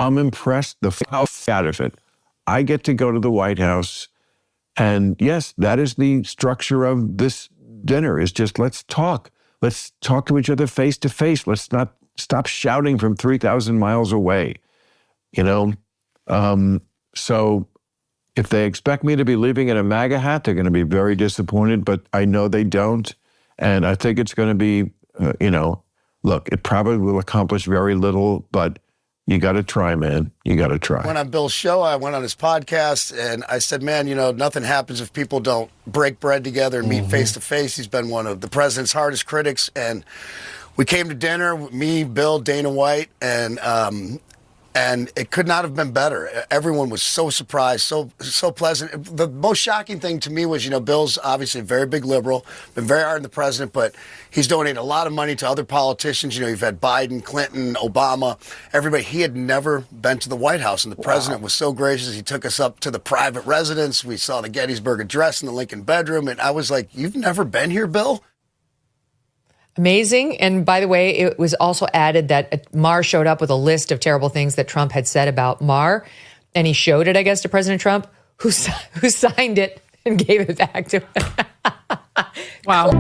I'm impressed out of it. I get to go to the White House, and yes, that is the structure of this dinner. Is just let's talk. Let's talk to each other face to face. Let's not stop shouting from 3,000 miles away. You know, so if they expect me to be leaving in a MAGA hat, they're going to be very disappointed. But I know they don't, and I think it's going to be, look, it probably will accomplish very little, but you got to try, man. You got to try. Went on Bill's show. I went on his podcast, and I said, man, nothing happens if people don't break bread together and meet face to face. He's been one of the president's hardest critics, and we came to dinner, me, Bill, Dana White, and it could not have been better. Everyone was so surprised, so pleasant. The most shocking thing to me was, Bill's obviously a very big liberal, been very hard on the president, but he's donated a lot of money to other politicians. You've had Biden, Clinton, Obama, everybody. He had never been to the White House, and the president was so gracious. He took us up to the private residence. We saw the Gettysburg Address in the Lincoln bedroom, and I was like, you've never been here, Bill? Amazing. And by the way, it was also added that Maher showed up with a list of terrible things that Trump had said about Maher. And he showed it, I guess, to President Trump, who signed it and gave it back to him. Wow.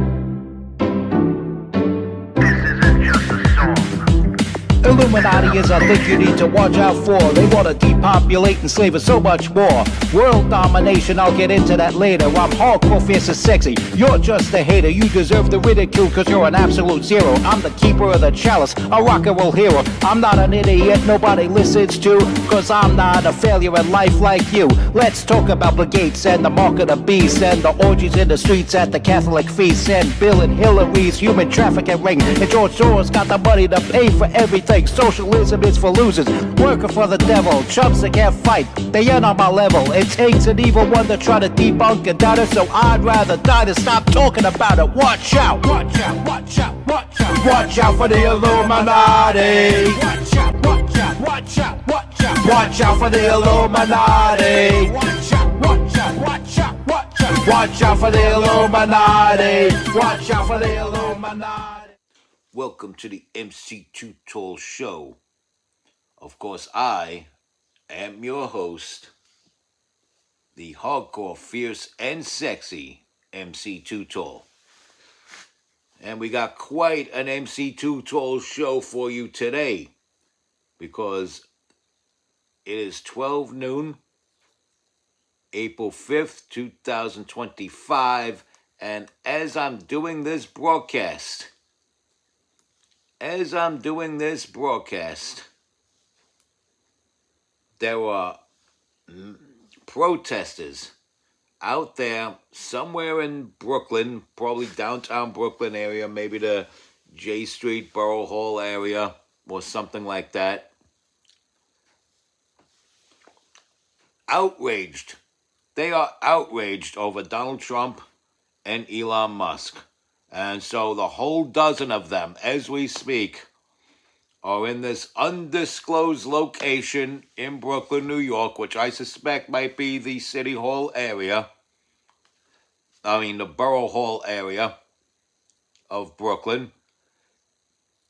Illuminati is a thing you need to watch out for. They want to depopulate and slave us so much more. World domination, I'll get into that later. I'm hardcore, fierce and sexy. You're just a hater. You deserve the ridicule because you're an absolute zero. I'm the keeper of the chalice, a rock and roll hero. I'm not an idiot nobody listens to, because I'm not a failure in life like you. Let's talk about Bill Gates and the mark of the beast and the orgies in the streets at the Catholic feasts and Bill and Hillary's human trafficking ring. And George Soros got the money to pay for everything. Socialism is for losers, working for the devil. Chumps that can't fight, they ain't on my level. It takes an evil one to try to debunk and doubt it, so I'd rather die than stop talking about it. Watch out, watch out, watch out, watch out. Watch out for the Illuminati. Watch out, watch out, watch out, watch out. Watch out for the Illuminati. Watch out, watch out, watch out, watch out. Watch out for the Illuminati. Watch out for the Illuminati. Welcome to the MC Too Tall Show. Of course, I am your host, the hardcore, fierce, and sexy MC Too Tall. And we got quite an MC Too Tall show for you today, because it is 12 noon, April 5th, 2025, and as I'm doing this broadcast, there are protesters out there somewhere in Brooklyn, probably downtown Brooklyn area, maybe the J Street, Borough Hall area, or something like that. Outraged. They are outraged over Donald Trump and Elon Musk. And so the whole dozen of them, as we speak, are in this undisclosed location in Brooklyn, New York, which I suspect might be the City Hall area. The Borough Hall area of Brooklyn.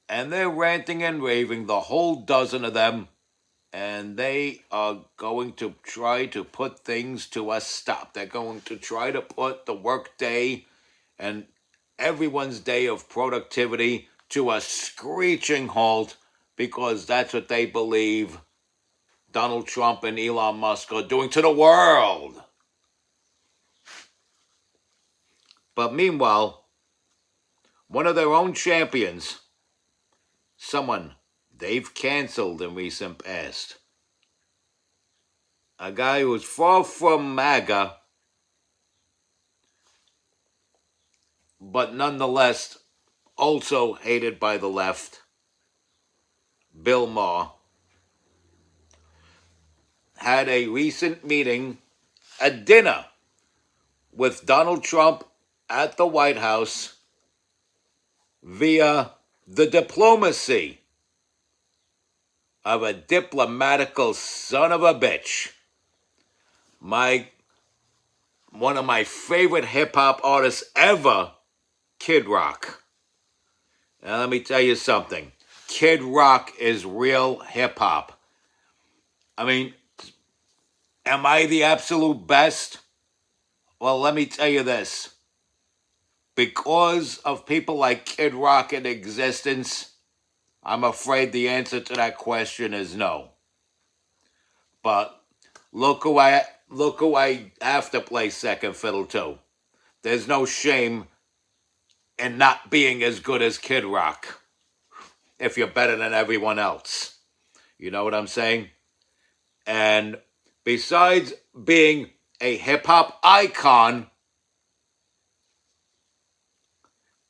And they're ranting and raving, the whole dozen of them. And they are going to try to put things to a stop. They're going to try to put the workday and everyone's day of productivity to a screeching halt, because that's what they believe Donald Trump and Elon Musk are doing to the world. But meanwhile, one of their own champions, someone they've canceled in recent past, a guy who is far from MAGA, but nonetheless also hated by the left, Bill Maher, had a recent meeting, a dinner, with Donald Trump at the White House via the diplomacy of a diplomatical son of a bitch. One of my favorite hip-hop artists ever, Kid Rock. Now let me tell you something. Kid Rock is real hip-hop. I mean, am I the absolute best? Well, let me tell you this. Because of people like Kid Rock in existence, I'm afraid the answer to that question is no. But look who I have to play second fiddle to. There's no shame in not being as good as Kid Rock if you're better than everyone else. You know what I'm saying? And besides being a hip hop icon,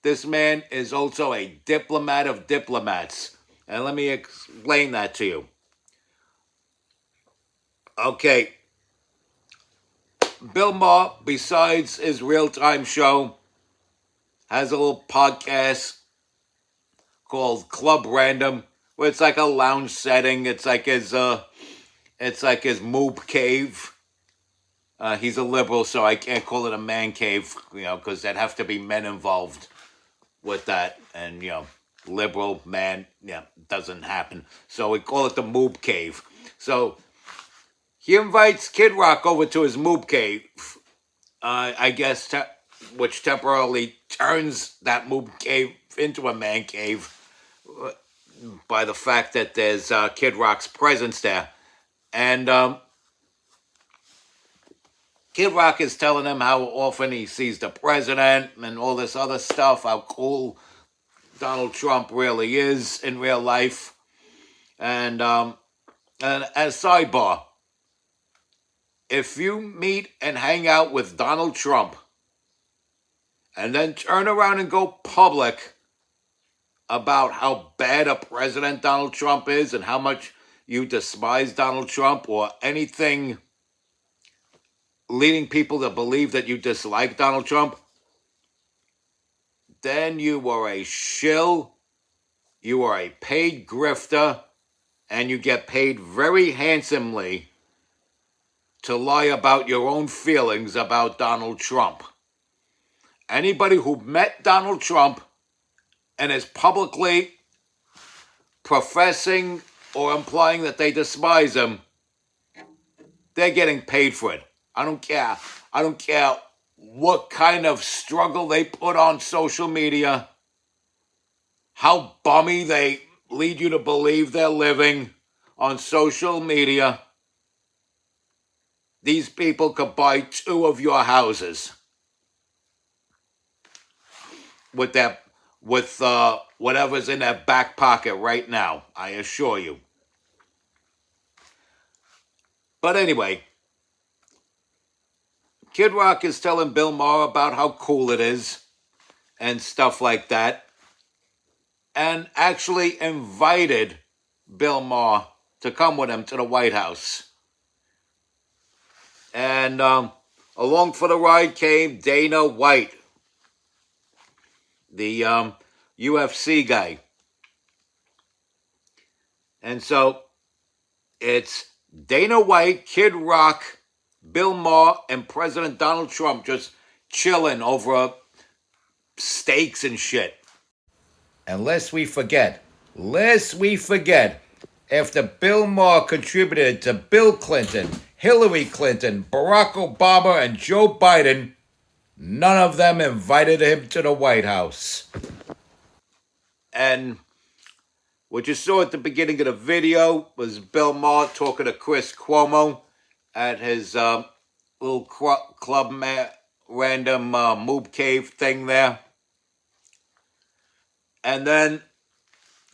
this man is also a diplomat of diplomats. And let me explain that to you. Okay, Bill Maher, besides his real-time show, has a little podcast called Club Random, where it's like a lounge setting. It's like his moob cave. He's a liberal, so I can't call it a man cave, because there'd have to be men involved with that, and liberal man, doesn't happen. So we call it the moob cave. So he invites Kid Rock over to his moob cave, I guess, which temporarily turns that moob cave into a man cave by the fact that there's Kid Rock's presence there. And Kid Rock is telling him how often he sees the president and all this other stuff, how cool Donald Trump really is in real life. And as sidebar, if you meet and hang out with Donald Trump and then turn around and go public about how bad a president Donald Trump is and how much you despise Donald Trump or anything leading people to believe that you dislike Donald Trump, then you are a shill, you are a paid grifter, and you get paid very handsomely to lie about your own feelings about Donald Trump. Anybody who met Donald Trump and is publicly professing or implying that they despise him, they're getting paid for it. I don't care. I don't care what kind of struggle they put on social media, how bummy they lead you to believe they're living on social media. These people could buy 2 of your houses with whatever's in their back pocket right now, I assure you. But anyway, Kid Rock is telling Bill Maher about how cool it is and stuff like that, and actually invited Bill Maher to come with him to the White House. And along for the ride came Dana White, the UFC guy. And so it's Dana White, Kid Rock, Bill Maher, and President Donald Trump just chilling over steaks and shit. And lest we forget, after Bill Maher contributed to Bill Clinton, Hillary Clinton, Barack Obama, and Joe Biden, none of them invited him to the White House. And what you saw at the beginning of the video was Bill Maher talking to Chris Cuomo at his little club random moob cave thing there. And then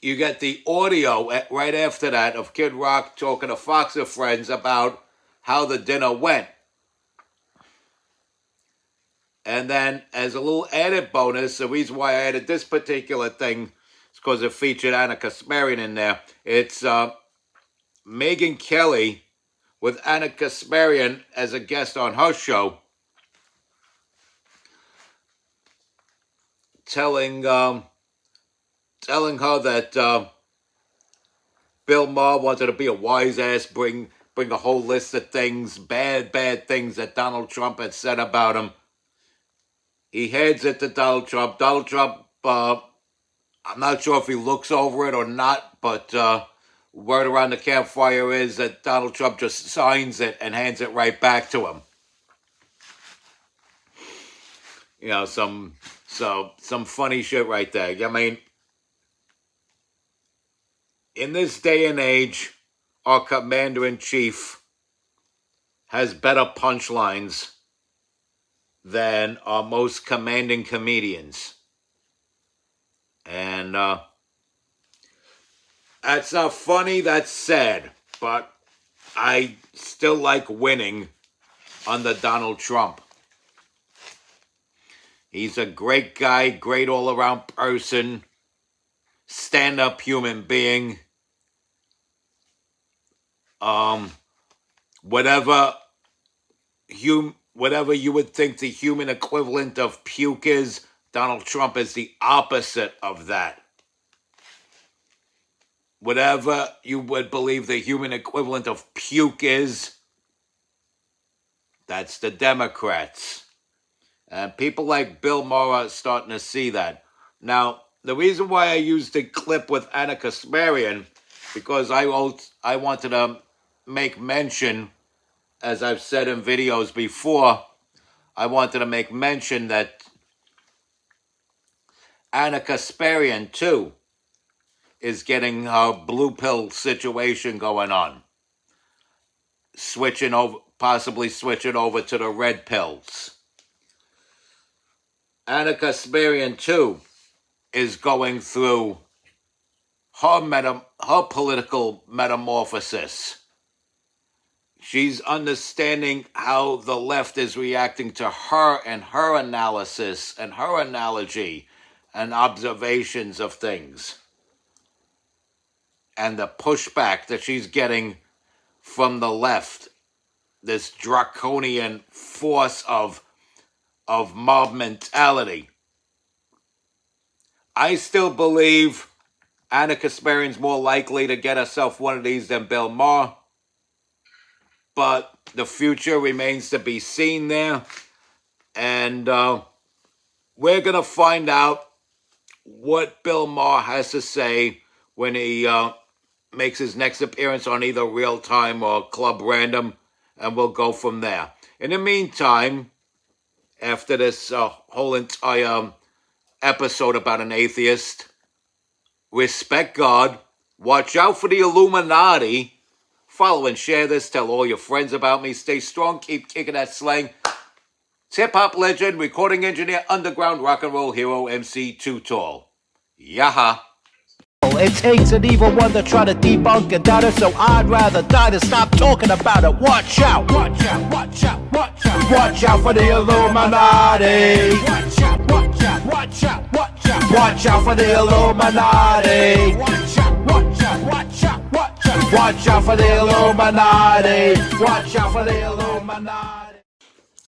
you get the audio right after that of Kid Rock talking to Fox and Friends about how the dinner went. And then as a little added bonus, the reason why I added this particular thing is because it featured Anna Kasparian in there. It's Megyn Kelly with Anna Kasparian as a guest on her show, telling her that Bill Maher wanted to be a wise ass, bring a whole list of things, bad things that Donald Trump had said about him. He heads it to Donald Trump. Donald Trump, I'm not sure if he looks over it or not, but word around the campfire is that Donald Trump just signs it and hands it right back to him. You know, some funny shit right there. I mean, in this day and age, our commander-in-chief has better punchlines than our most commanding comedians. And that's not funny, that's sad. But I still like winning under Donald Trump. He's a great guy, great all-around person, stand-up human being. Whatever you would think the human equivalent of puke is, Donald Trump is the opposite of that. Whatever you would believe the human equivalent of puke is, that's the Democrats. And people like Bill Maher are starting to see that. Now, the reason why I used the clip with Anna Kasparian, because I wanted to make mention, as I've said in videos before, I wanted to make mention that Anna Kasparian, too, is getting her blue pill situation going on. Possibly switching over to the red pills. Anna Kasparian, too, is going through her political metamorphosis. She's understanding how the left is reacting to her and her analysis and her analogy and observations of things. And the pushback that she's getting from the left, this draconian force of mob mentality. I still believe Anna Kasparian's more likely to get herself one of these than Bill Maher. But the future remains to be seen there. And we're going to find out what Bill Maher has to say when he makes his next appearance on either Real Time or Club Random. And we'll go from there. In the meantime, after this whole entire episode about an atheist, respect God, watch out for the Illuminati, follow and share this, tell all your friends about me, stay strong, keep kicking that slang. It's hip-hop legend, recording engineer, underground rock and roll hero, MC Too Tall. Yaha. It takes an evil one to try to debunk a doubter, so I'd rather die than stop talking about it. Watch out, watch out, watch out, watch out. Watch out for the Illuminati. Watch out, watch out, watch out, watch out. Watch out for the Illuminati. Watch out, watch out, watch out, watch out. Watch out for the Illuminati. Watch out for the Illuminati.